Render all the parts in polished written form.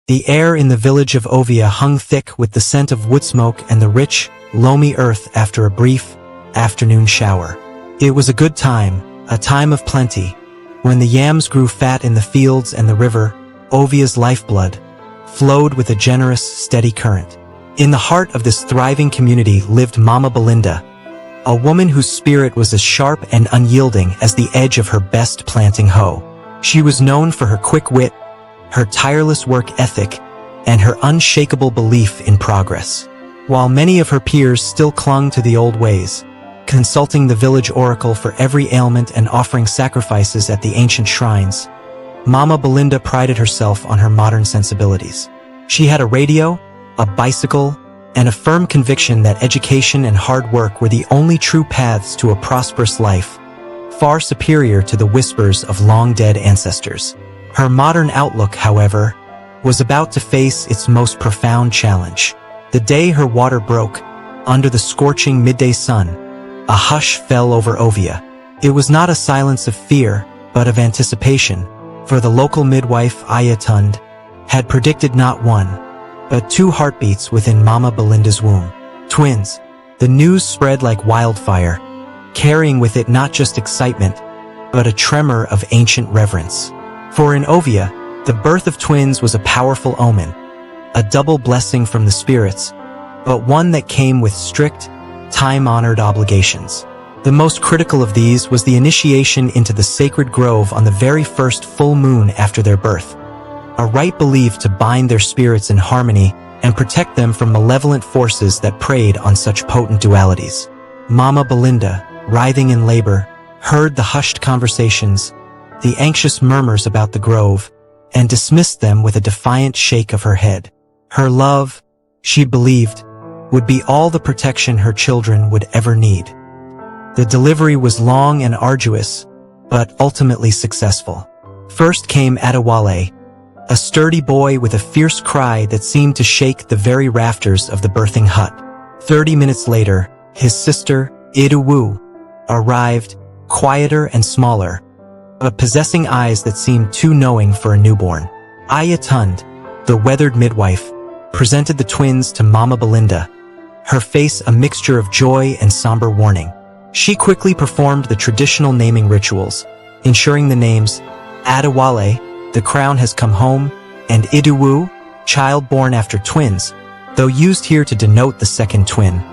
The air in the village of Ovia hung thick with the scent of wood smoke and the rich, loamy earth after a brief afternoon shower. It was a good time, a time of plenty, when the yams grew fat in the fields and the river, Ovia's lifeblood, flowed with a generous, steady current. In the heart of this thriving community lived Mama Belinda, a woman whose spirit was as sharp and unyielding as the edge of her best planting hoe. She was known for her quick wit, her tireless work ethic, and her unshakable belief in progress. While many of her peers still clung to the old ways, consulting the village oracle for every ailment and offering sacrifices at the ancient shrines, Mama Belinda prided herself on her modern sensibilities. She had a radio, a bicycle, and a firm conviction that education and hard work were the only true paths to a prosperous life, far superior to the whispers of long-dead ancestors. Her modern outlook, however, was about to face its most profound challenge. The day her water broke, under the scorching midday sun, a hush fell over Ovia. It was not a silence of fear, but of anticipation, for the local midwife Ayatund had predicted not one, but 2 heartbeats within Mama Belinda's womb. Twins. The news spread like wildfire, carrying with it not just excitement, but a tremor of ancient reverence. For in Ovia, the birth of twins was a powerful omen, a double blessing from the spirits, but one that came with strict, time-honored obligations. The most critical of these was the initiation into the sacred grove on the very first full moon after their birth, a rite believed to bind their spirits in harmony and protect them from malevolent forces that preyed on such potent dualities. Mama Belinda, writhing in labor, heard the hushed conversations, the anxious murmurs about the grove, and dismissed them with a defiant shake of her head. Her love, she believed, would be all the protection her children would ever need. The delivery was long and arduous, but ultimately successful. First came Adewale, a sturdy boy with a fierce cry that seemed to shake the very rafters of the birthing hut. 30 minutes later, his sister, Iduwu, arrived, quieter and smaller, but possessing eyes that seemed too knowing for a newborn. Ayatund, the weathered midwife, presented the twins to Mama Belinda, her face a mixture of joy and somber warning. She quickly performed the traditional naming rituals, ensuring the names Adewale, the crown has come home, and Iduwu, child born after twins, though used here to denote the second twin,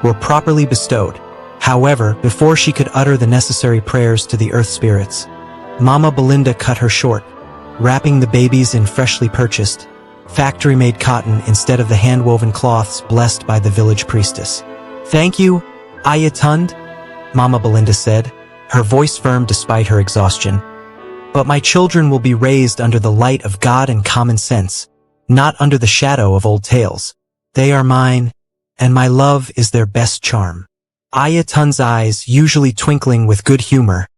were properly bestowed. However, before she could utter the necessary prayers to the earth spirits, Mama Belinda cut her short, wrapping the babies in freshly purchased, factory-made cotton instead of the hand-woven cloths blessed by the village priestess. "Thank you, Ayatund," Mama Belinda said, her voice firm despite her exhaustion. "But my children will be raised under the light of God and common sense, not under the shadow of old tales. They are mine, and my love is their best charm." Ayatund's eyes, usually twinkling with good humor,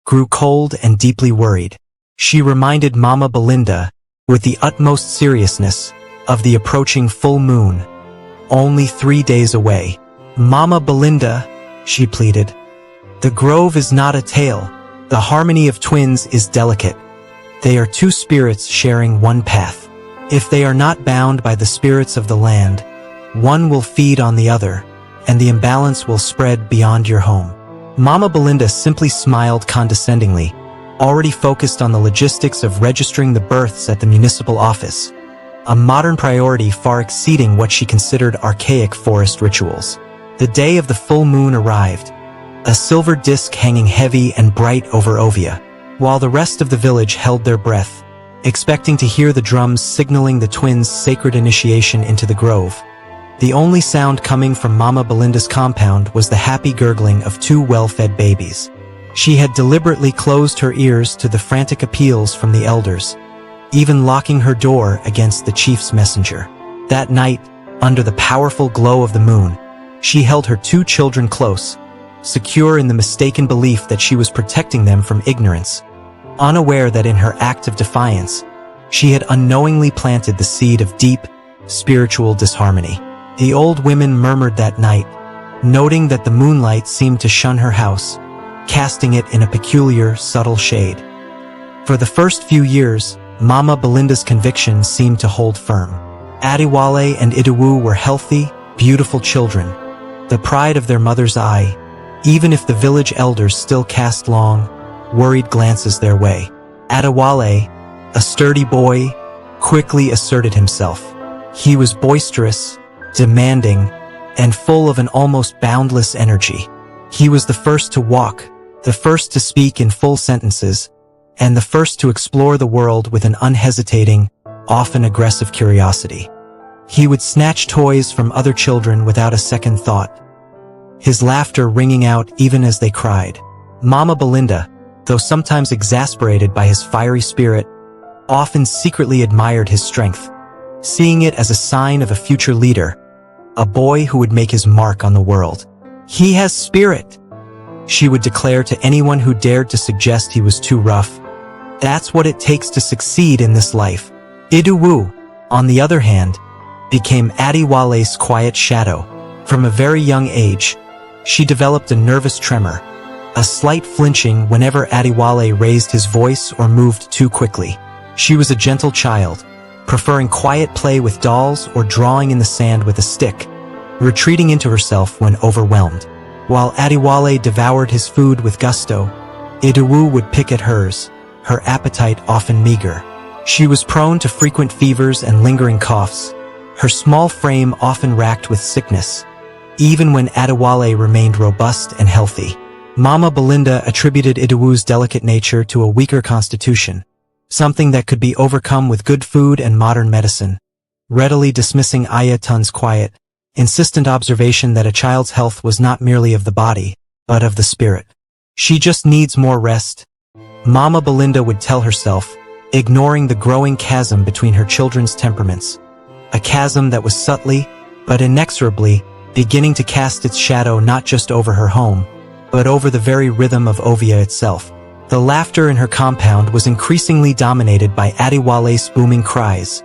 grew cold and deeply worried. She reminded Mama Belinda, with the utmost seriousness, of the approaching full moon, only 3 days away. "Mama Belinda," she pleaded, "the grove is not a tale. The harmony of twins is delicate. They are 2 spirits sharing one path. If they are not bound by the spirits of the land, one will feed on the other, and the imbalance will spread beyond your home." Mama Belinda simply smiled condescendingly, already focused on the logistics of registering the births at the municipal office, a modern priority far exceeding what she considered archaic forest rituals. The day of the full moon arrived, a silver disk hanging heavy and bright over Ovia, while the rest of the village held their breath, expecting to hear the drums signaling the twins' sacred initiation into the grove. The only sound coming from Mama Belinda's compound was the happy gurgling of 2 well-fed babies. She had deliberately closed her ears to the frantic appeals from the elders, even locking her door against the chief's messenger. That night, under the powerful glow of the moon, she held her 2 children close, secure in the mistaken belief that she was protecting them from ignorance, unaware that in her act of defiance, she had unknowingly planted the seed of deep, spiritual disharmony. The old women murmured that night, noting that the moonlight seemed to shun her house, casting it in a peculiar, subtle shade. For the first few years, Mama Belinda's convictions seemed to hold firm. Adewale and Idowu were healthy, beautiful children, the pride of their mother's eye, even if the village elders still cast long, worried glances their way. Adewale, a sturdy boy, quickly asserted himself. He was boisterous, demanding, and full of an almost boundless energy. He was the first to walk, the first to speak in full sentences, and the first to explore the world with an unhesitating, often aggressive curiosity. He would snatch toys from other children without a second thought, his laughter ringing out even as they cried. Mama Belinda, though sometimes exasperated by his fiery spirit, often secretly admired his strength, seeing it as a sign of a future leader, a boy who would make his mark on the world. "He has spirit," she would declare to anyone who dared to suggest he was too rough. "That's what it takes to succeed in this life." Idowu, on the other hand, became Adewale's quiet shadow. From a very young age, she developed a nervous tremor, a slight flinching whenever Adewale raised his voice or moved too quickly. She was a gentle child, preferring quiet play with dolls or drawing in the sand with a stick, retreating into herself when overwhelmed. While Adewale devoured his food with gusto, Idowu would pick at hers, her appetite often meager. She was prone to frequent fevers and lingering coughs, her small frame often racked with sickness, even when Adewale remained robust and healthy. Mama Belinda attributed Idowu's delicate nature to a weaker constitution, something that could be overcome with good food and modern medicine, readily dismissing Ayatun's quiet, insistent observation that a child's health was not merely of the body, but of the spirit. "She just needs more rest," Mama Belinda would tell herself, ignoring the growing chasm between her children's temperaments, a chasm that was subtly, but inexorably, beginning to cast its shadow not just over her home, but over the very rhythm of Ovia itself. The laughter in her compound was increasingly dominated by Adewale's booming cries,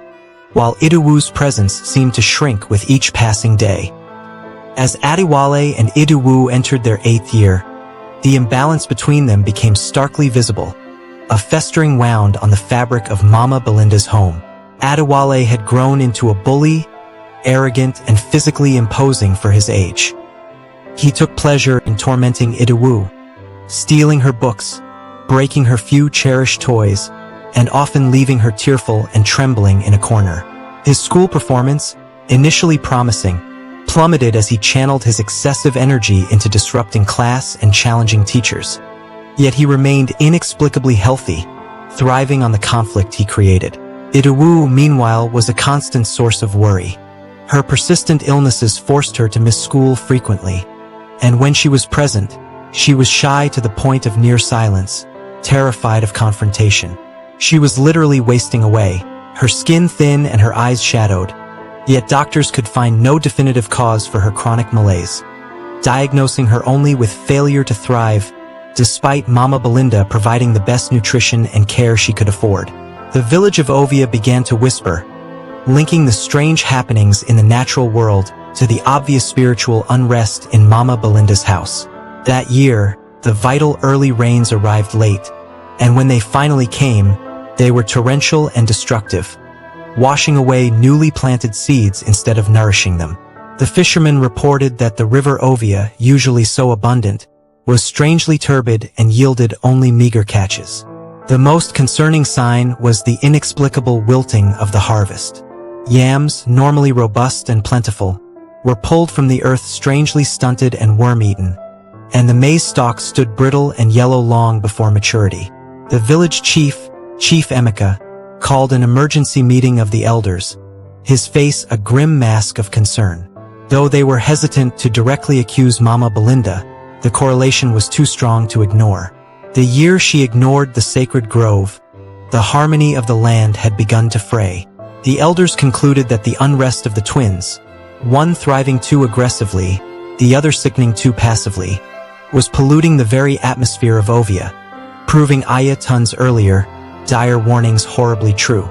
while Idowu's presence seemed to shrink with each passing day. As Adewale and Idowu entered their 8th year, the imbalance between them became starkly visible, a festering wound on the fabric of Mama Belinda's home. Adewale had grown into a bully, arrogant and physically imposing for his age. He took pleasure in tormenting Idowu, stealing her books, breaking her few cherished toys, and often leaving her tearful and trembling in a corner. His school performance, initially promising, plummeted as he channeled his excessive energy into disrupting class and challenging teachers. Yet he remained inexplicably healthy, thriving on the conflict he created. Idowu, meanwhile, was a constant source of worry. Her persistent illnesses forced her to miss school frequently, and when she was present, she was shy to the point of near silence, terrified of confrontation. She was literally wasting away, her skin thin and her eyes shadowed, yet doctors could find no definitive cause for her chronic malaise, diagnosing her only with failure to thrive, despite Mama Belinda providing the best nutrition and care she could afford. The village of Ovia began to whisper, linking the strange happenings in the natural world to the obvious spiritual unrest in Mama Belinda's house. That year, the vital early rains arrived late, and when they finally came, they were torrential and destructive, washing away newly planted seeds instead of nourishing them. The fishermen reported that the river Ovia, usually so abundant, was strangely turbid and yielded only meager catches. The most concerning sign was the inexplicable wilting of the harvest. Yams, normally robust and plentiful, were pulled from the earth strangely stunted and worm-eaten, and the maize stalks stood brittle and yellow long before maturity. The village chief, Chief Emeka, called an emergency meeting of the elders, his face a grim mask of concern. Though they were hesitant to directly accuse Mama Belinda, the correlation was too strong to ignore. The year she ignored the sacred grove, the harmony of the land had begun to fray. The elders concluded that the unrest of the twins, one thriving too aggressively, the other sickening too passively, was polluting the very atmosphere of Ovia, proving Ayatun's earlier, dire warnings horribly true.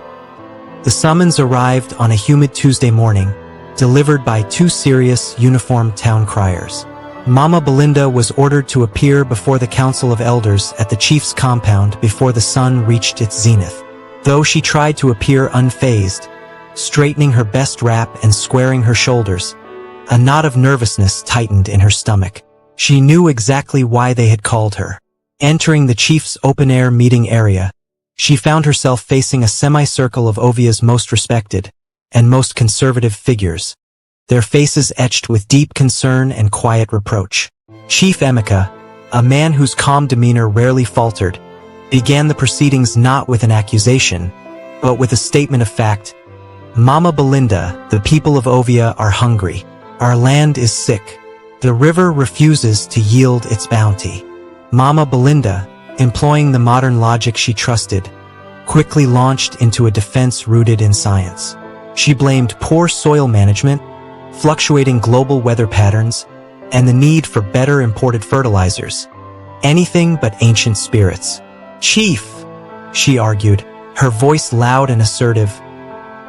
The summons arrived on a humid Tuesday morning, delivered by two serious, uniformed town criers. Mama Belinda was ordered to appear before the Council of Elders at the chief's compound before the sun reached its zenith. Though she tried to appear unfazed, straightening her best wrap and squaring her shoulders, a knot of nervousness tightened in her stomach. She knew exactly why they had called her. Entering the chief's open-air meeting area, she found herself facing a semicircle of Ovia's most respected and most conservative figures, their faces etched with deep concern and quiet reproach. Chief Emeka, a man whose calm demeanor rarely faltered, began the proceedings not with an accusation, but with a statement of fact. Mama Belinda, the people of Ovia are hungry. Our land is sick. The river refuses to yield its bounty. Mama Belinda, employing the modern logic she trusted, quickly launched into a defense rooted in science. She blamed poor soil management, fluctuating global weather patterns, and the need for better imported fertilizers. Anything but ancient spirits. Chief, she argued, her voice loud and assertive,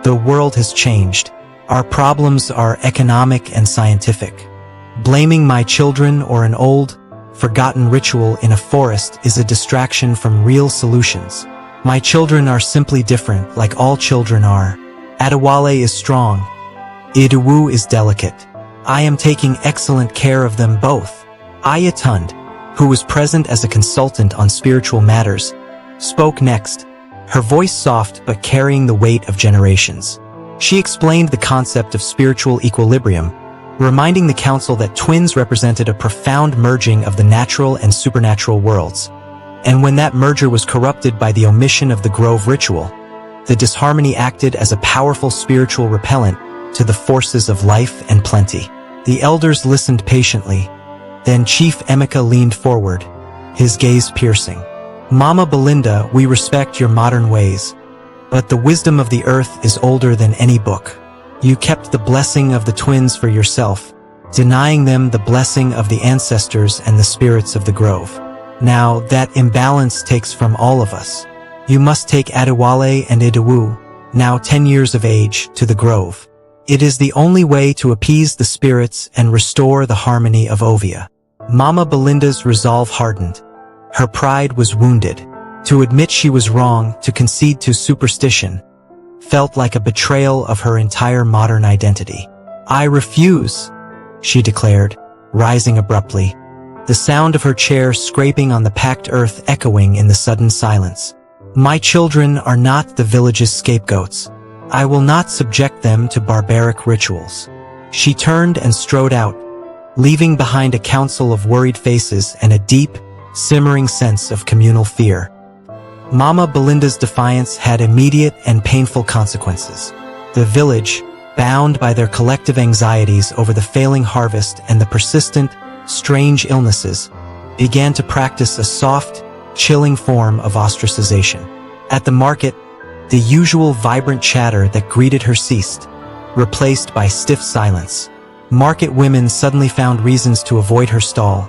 the world has changed. Our problems are economic and scientific. Blaming my children or an old, forgotten ritual in a forest is a distraction from real solutions. My children are simply different, like all children are. Adewale is strong. Idowu is delicate. I am taking excellent care of them both. Ayatund, who was present as a consultant on spiritual matters, spoke next, her voice soft but carrying the weight of generations. She explained the concept of spiritual equilibrium, reminding the council that twins represented a profound merging of the natural and supernatural worlds. And when that merger was corrupted by the omission of the grove ritual, the disharmony acted as a powerful spiritual repellent to the forces of life and plenty. The elders listened patiently. Then Chief Emeka leaned forward, his gaze piercing. Mama Belinda, we respect your modern ways, but the wisdom of the earth is older than any book. You kept the blessing of the twins for yourself, denying them the blessing of the ancestors and the spirits of the grove. Now, that imbalance takes from all of us. You must take Adewale and Idowu, now 10 years of age, to the grove. It is the only way to appease the spirits and restore the harmony of Ovia. Mama Belinda's resolve hardened. Her pride was wounded. To admit she was wrong, to concede to superstition, felt like a betrayal of her entire modern identity. I refuse, she declared, rising abruptly, the sound of her chair scraping on the packed earth echoing in the sudden silence. My children are not the village's scapegoats. I will not subject them to barbaric rituals. She turned and strode out, leaving behind a council of worried faces and a deep, simmering sense of communal fear. Mama Belinda's defiance had immediate and painful consequences. The village, bound by their collective anxieties over the failing harvest and the persistent, strange illnesses, began to practice a soft, chilling form of ostracization. At the market, the usual vibrant chatter that greeted her ceased, replaced by stiff silence. Market women suddenly found reasons to avoid her stall,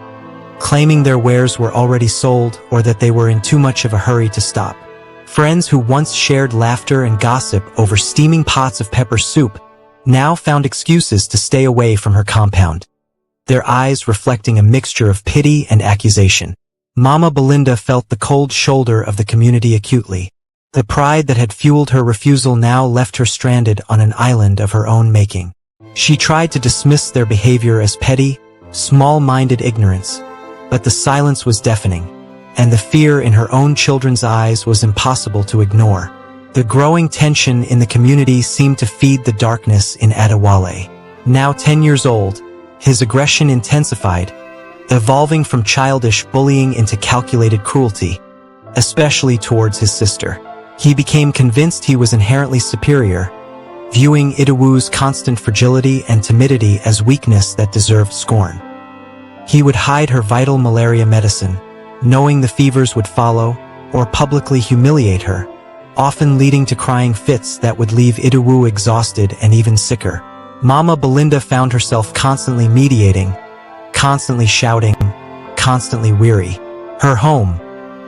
claiming their wares were already sold or that they were in too much of a hurry to stop. Friends who once shared laughter and gossip over steaming pots of pepper soup now found excuses to stay away from her compound, their eyes reflecting a mixture of pity and accusation. Mama Belinda felt the cold shoulder of the community acutely. The pride that had fueled her refusal now left her stranded on an island of her own making. She tried to dismiss their behavior as petty, small-minded ignorance, but the silence was deafening, and the fear in her own children's eyes was impossible to ignore. The growing tension in the community seemed to feed the darkness in Adewale. Now 10 years old, his aggression intensified, evolving from childish bullying into calculated cruelty, especially towards his sister. He became convinced he was inherently superior, viewing Idowu's constant fragility and timidity as weakness that deserved scorn. He would hide her vital malaria medicine, knowing the fevers would follow, or publicly humiliate her, often leading to crying fits that would leave Idowu exhausted and even sicker. Mama Belinda found herself constantly mediating, constantly shouting, constantly weary. Her home,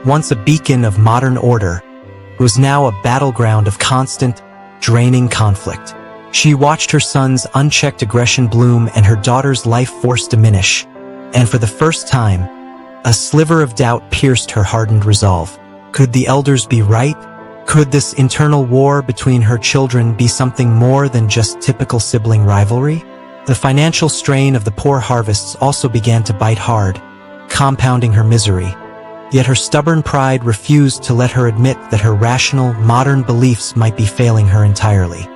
once a beacon of modern order, was now a battleground of constant, draining conflict. She watched her son's unchecked aggression bloom and her daughter's life force diminish, and for the first time, a sliver of doubt pierced her hardened resolve. Could the elders be right? Could this internal war between her children be something more than just typical sibling rivalry? The financial strain of the poor harvests also began to bite hard, compounding her misery. Yet her stubborn pride refused to let her admit that her rational, modern beliefs might be failing her entirely.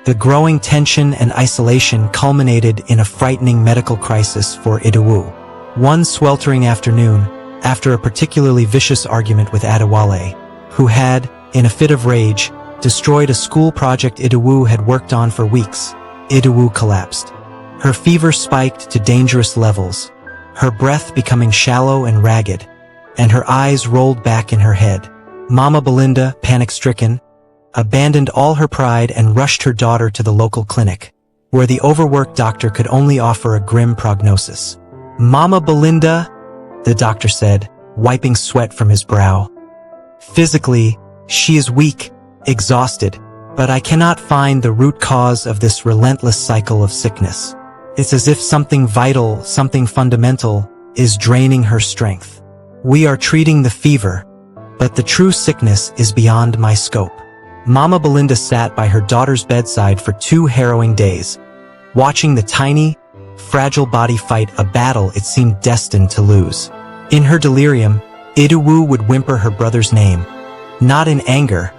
The growing tension and isolation culminated in a frightening medical crisis for Idowu. One sweltering afternoon, after a particularly vicious argument with Adewale, who had, in a fit of rage, destroyed a school project Idowu had worked on for weeks, Idowu collapsed. Her fever spiked to dangerous levels, her breath becoming shallow and ragged, and her eyes rolled back in her head. Mama Belinda, panic-stricken, abandoned all her pride and rushed her daughter to the local clinic, where the overworked doctor could only offer a grim prognosis. "Mama Belinda," the doctor said, wiping sweat from his brow. "Physically, she is weak, exhausted, but I cannot find the root cause of this relentless cycle of sickness. It's as if something vital, something fundamental, is draining her strength. We are treating the fever, but the true sickness is beyond my scope." Mama Belinda sat by her daughter's bedside for 2 harrowing days, watching the tiny, fragile body fight a battle it seemed destined to lose. In her delirium, Idowu would whimper her brother's name, not in anger,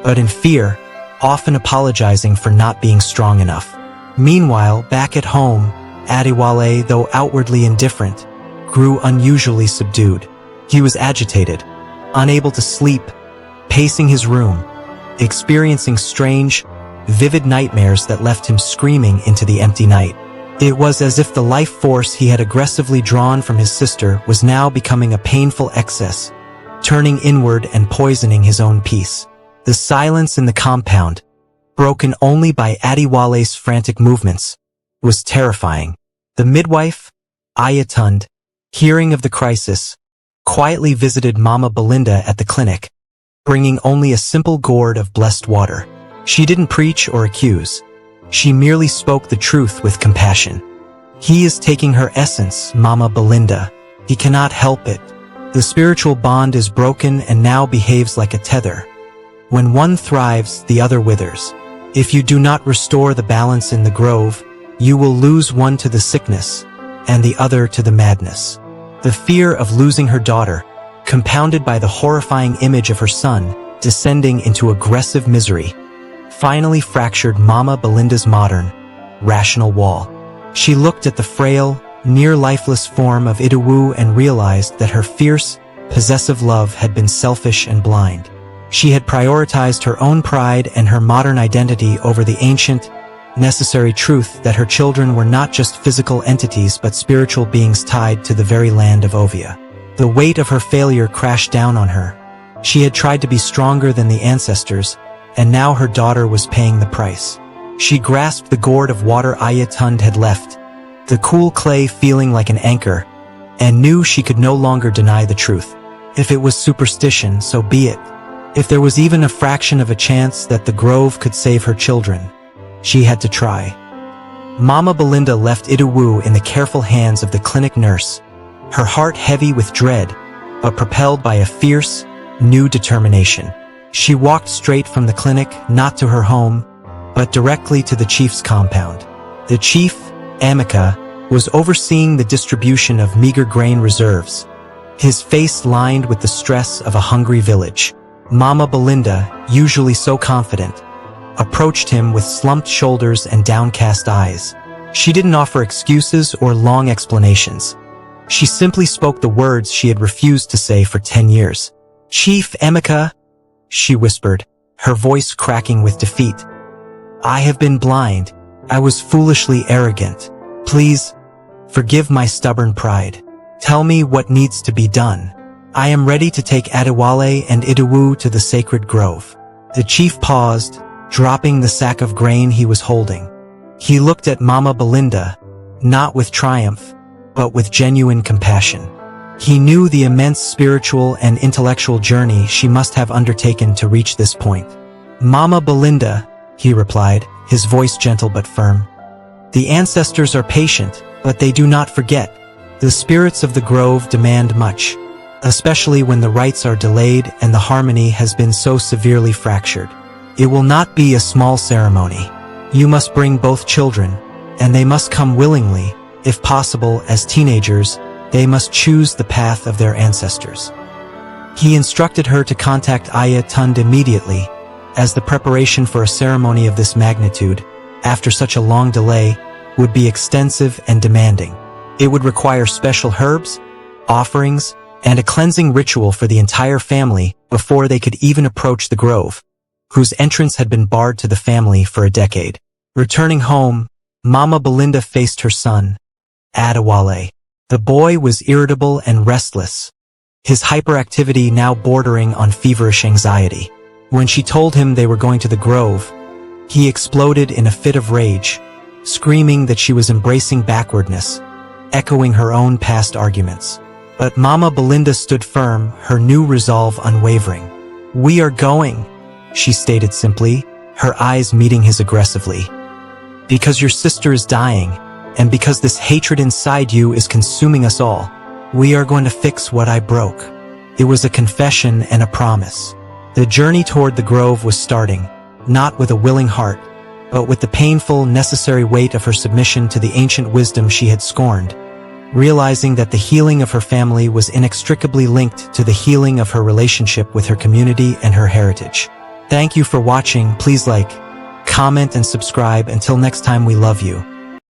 but in fear, often apologizing for not being strong enough. Meanwhile, back at home, Adewale, though outwardly indifferent, grew unusually subdued. He was agitated, unable to sleep, pacing his room, experiencing strange, vivid nightmares that left him screaming into the empty night. It was as if the life force he had aggressively drawn from his sister was now becoming a painful excess, turning inward and poisoning his own peace. The silence in the compound, broken only by Adewale's frantic movements, was terrifying. The midwife, Ayatund, hearing of the crisis, quietly visited Mama Belinda at the clinic, bringing only a simple gourd of blessed water. She didn't preach or accuse. She merely spoke the truth with compassion. "He is taking her essence, Mama Belinda. He cannot help it. The spiritual bond is broken and now behaves like a tether. When one thrives, the other withers. If you do not restore the balance in the grove, you will lose one to the sickness, and the other to the madness." The fear of losing her daughter, compounded by the horrifying image of her son descending into aggressive misery, finally fractured Mama Belinda's modern, rational wall. She looked at the frail, near-lifeless form of Idowu and realized that her fierce, possessive love had been selfish and blind. She had prioritized her own pride and her modern identity over the ancient, necessary truth that her children were not just physical entities but spiritual beings tied to the very land of Ovia. The weight of her failure crashed down on her. She had tried to be stronger than the ancestors, and now her daughter was paying the price. She grasped the gourd of water Ayatund had left, the cool clay feeling like an anchor, and knew she could no longer deny the truth. If it was superstition, so be it. If there was even a fraction of a chance that the grove could save her children, she had to try. Mama Belinda left Idowu in the careful hands of the clinic nurse, her heart heavy with dread, but propelled by a fierce, new determination. She walked straight from the clinic, not to her home, but directly to the chief's compound. The chief, Amika, was overseeing the distribution of meager grain reserves, his face lined with the stress of a hungry village. Mama Belinda, usually so confident, approached him with slumped shoulders and downcast eyes. She didn't offer excuses or long explanations. She simply spoke the words she had refused to say for 10 years. "Chief Amika," she whispered, her voice cracking with defeat. "I have been blind. I was foolishly arrogant. Please, forgive my stubborn pride. Tell me what needs to be done. I am ready to take Adewale and Idowu to the sacred grove." The chief paused, dropping the sack of grain he was holding. He looked at Mama Belinda, not with triumph, but with genuine compassion. He knew the immense spiritual and intellectual journey she must have undertaken to reach this point. "Mama Belinda," he replied, his voice gentle but firm. "The ancestors are patient, but they do not forget. The spirits of the grove demand much. especially when the rites are delayed and the harmony has been so severely fractured. It will not be a small ceremony. You must bring both children, and they must come willingly. If possible, as teenagers, they must choose the path of their ancestors. He instructed her to contact Aya Tund immediately, as the preparation for a ceremony of this magnitude, after such a long delay, would be extensive and demanding. It would require special herbs, offerings, and a cleansing ritual for the entire family before they could even approach the grove, whose entrance had been barred to the family for a decade. Returning home, Mama Belinda faced her son, Adewale. The boy was irritable and restless, his hyperactivity now bordering on feverish anxiety. When she told him they were going to the grove, he exploded in a fit of rage, screaming that she was embracing backwardness, echoing her own past arguments. But Mama Belinda stood firm, her new resolve unwavering. "We are going," she stated simply, her eyes meeting his aggressively. "Because your sister is dying, and because this hatred inside you is consuming us all, we are going to fix what I broke." It was a confession and a promise. The journey toward the grove was starting, not with a willing heart, but with the painful, necessary weight of her submission to the ancient wisdom she had scorned, realizing that the healing of her family was inextricably linked to the healing of her relationship with her community and her heritage. Thank you for watching. Please like, comment, and subscribe. Until next time, we love you.